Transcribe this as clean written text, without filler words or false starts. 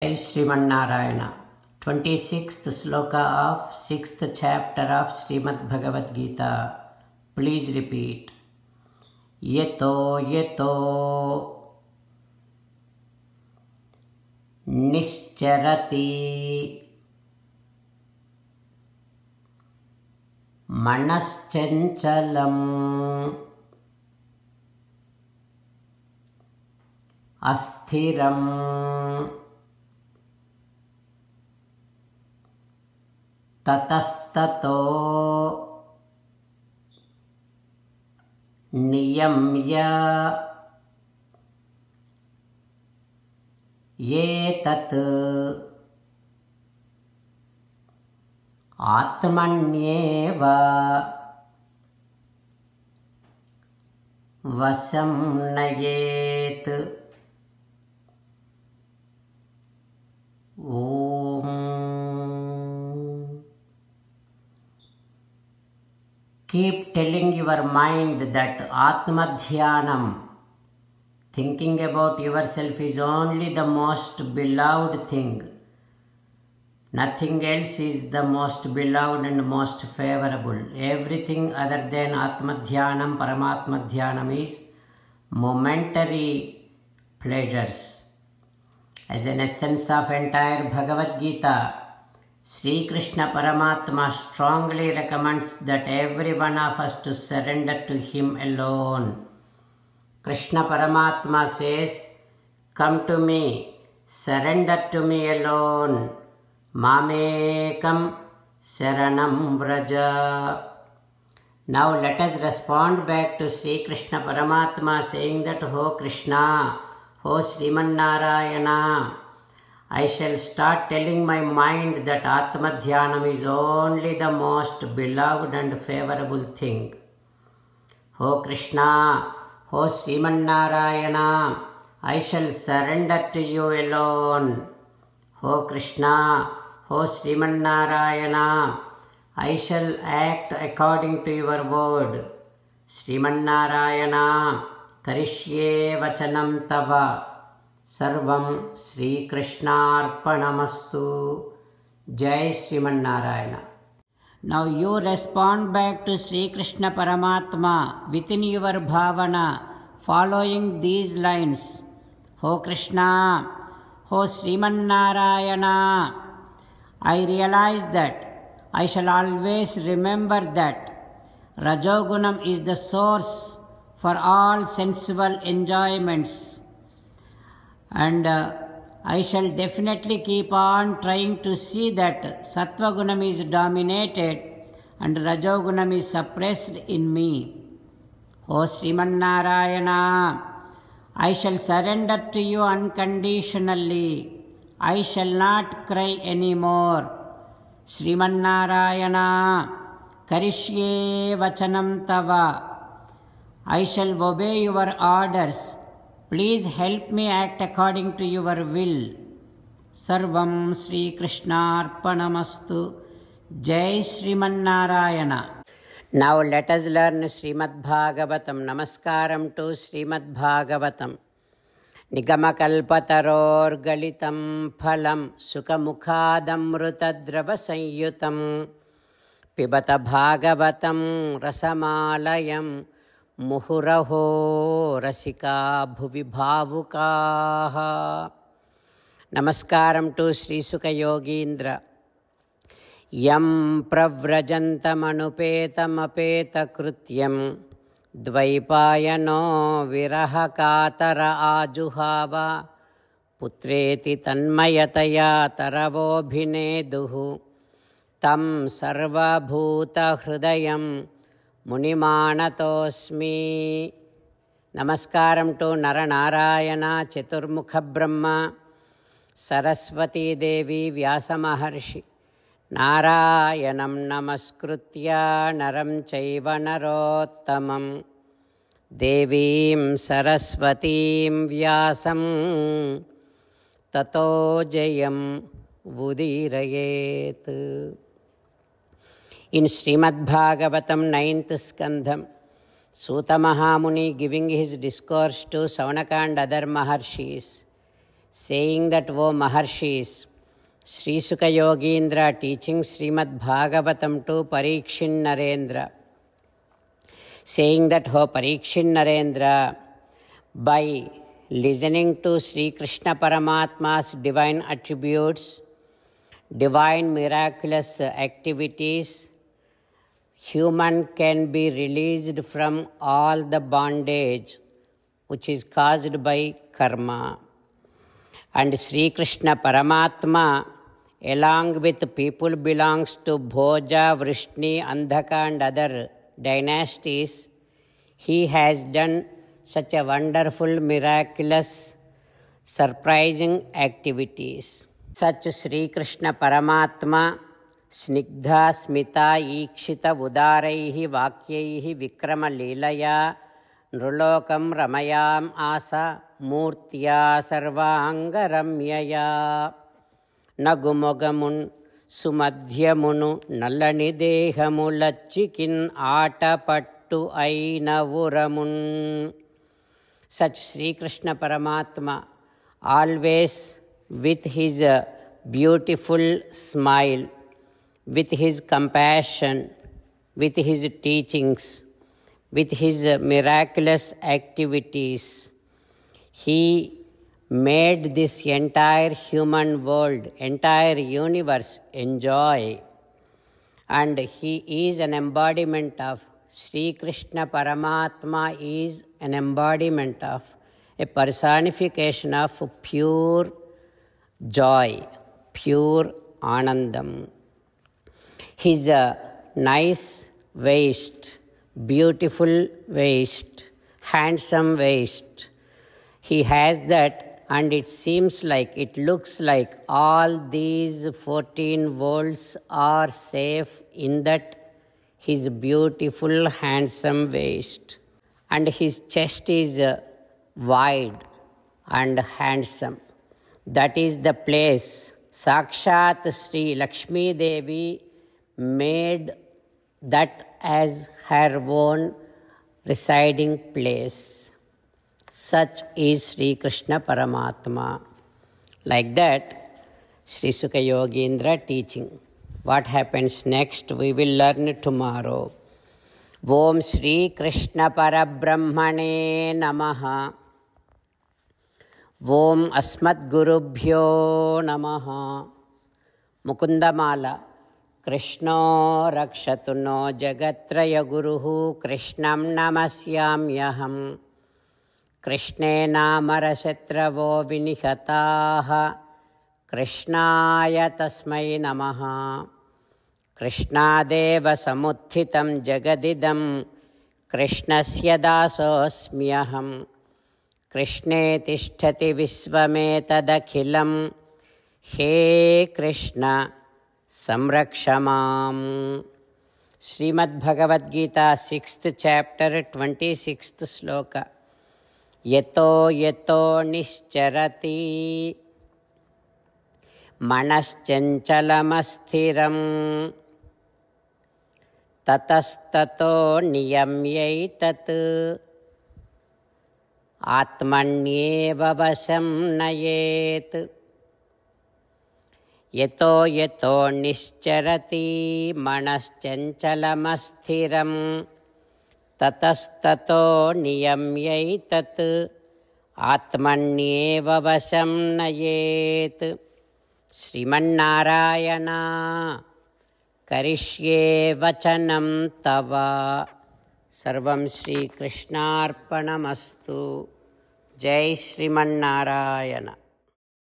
Jai Srimannarayana. 26th sloka of 6th chapter of Srimad Bhagavad Gita. Please repeat. Yato yato nischarati manaschanchalam asthiram tatastato niyamya yetat atmanyeva vasam nayet. Om. Keep telling your mind that Atma Dhyanam, thinking about yourself, is only the most beloved thing. Nothing else is the most beloved and most favorable. Everything other than Atma Dhyanam, Paramatma Dhyanam is momentary pleasures. As an essence of entire Bhagavad Gita, Sri Krishna Paramatma strongly recommends that every one of us to surrender to Him alone. Krishna Paramatma says, "Come to me, surrender to me alone. Mamekam Saranam Vraja." Now let us respond back to Sri Krishna Paramatma saying that, "O Krishna, O Srimannarayana, I shall start telling my mind that Atma Dhyanam is only the most beloved and favorable thing. O Krishna, O Srimannarayana, I shall surrender to you alone. O Krishna, O Srimannarayana, I shall act according to your word. Srimannarayana, Karishye Vachanam Tava. Sarvam Sri Krishnarpanamastu. Jai Srimannarayana." Now you respond back to Sri Krishna Paramatma within your bhavana, following these lines. O Krishna, O Srimannarayana, I realize that I shall always remember that Rajogunam is the source for all sensible enjoyments, and I shall definitely keep on trying to see that Sattvagunam is dominated and Rajogunam is suppressed in me. O Srimannarayana, I shall surrender to you unconditionally. I shall not cry anymore. Srimannarayana, Karishye Vachanam Tava. I shall obey your orders. Please help me act according to your will. Sarvam Sri Krishnarpanamastu. Jai Srimannarayana. Now let us learn Srimad Bhagavatam. Namaskaram to Srimad Bhagavatam. Nigamakalpataror galitam phalam sukamukhadamrutadrava sanyutam pibata bhagavatam rasamalayam muhuraho rasika bhuvi bhavukaha. Namaskaram to Sri Sukha Yogindra. Yam pravrajantamanupeta krutyam dvaipayano virahakatara ajuhava putreti tanmayataya taravobhineduhu tam sarvabhuta hrudayam Munimanatosmi. Namaskaram to Naranarayana, Chaturmukha Brahma, Saraswati Devi, Vyasa Maharshi. Narayanam namaskritya naram chaiva narottamam Devim Saraswatim Vyasam tato jayam vudirayet. In Srimad Bhagavatam 9th Skandham, Suta Mahamuni, giving his discourse to Savanaka and other Maharshis, saying that, O Maharshis, Sri Sukha Yogindra teaching Srimad Bhagavatam to Parikshin Narendra, saying that, O Parikshin Narendra, by listening to Sri Krishna Paramatma's divine attributes, divine miraculous activities, human can be released from all the bondage which is caused by karma. And Sri Krishna Paramatma, along with people belongs to Bhoja, Vrishni, Andhaka and other dynasties, he has done such a wonderful, miraculous, surprising activities. Such Sri Krishna Paramatma, Snigdha Smita Ikshita Udaraihi Vakyaihi Vikrama Leelaya Nrulokam Ramayam Asa Murtya Sarvanga Ramyaya Nagumogamun Sumadhyamunu Nallani Dehamulachikin Atapattu Ainavuramun. Such Sri Krishna Paramatma, always with his beautiful smile, with his compassion, with his teachings, with his miraculous activities, he made this entire human world, entire universe enjoy. And he is an embodiment of Sri Krishna Paramatma, is an embodiment of, a personification of pure joy, pure Anandam. His nice waist, beautiful waist, handsome waist, he has that, and it seems like, it looks like all these 14 worlds are safe in that his beautiful, handsome waist. And his chest is wide and handsome. That is the place Sakshat Sri Lakshmi Devi made that as her own residing place. Such is Sri Krishna Paramatma. Like that, Sri Sukha Yogindra teaching. What happens next, we will learn tomorrow. Om Sri Krishna Parabrahmane Namaha. Om Asmat Gurubhyo Namaha. Mukundamala. Krishno Rakshatu no Jagatraya Guruhu Krishnam Namasyamyaham. Krishne Namarashatravo Vinihataha. Krishnaya Tasmai Namaha. Krishnadeva Samuthitam Jagadidam. Krishnasya Dasosmyaham. Krishne Tishtati Visvametadakhilam. He Krishna Samrakshamam. Srimad Bhagavad Gita, 6th chapter, 26th sloka. Yato yato nischarati manaschanchalamassthiram tatastato niyamyaitat atmanyeva vasam nayet. Yato yato nischarati manaschanchalamassthiram tatastato niyamyaitat atmanyeva vasam nayet. Srimannarayana karishye vachanam tava. Sarvam Shri Krishnarpanamastu. Jai Srimannarayana.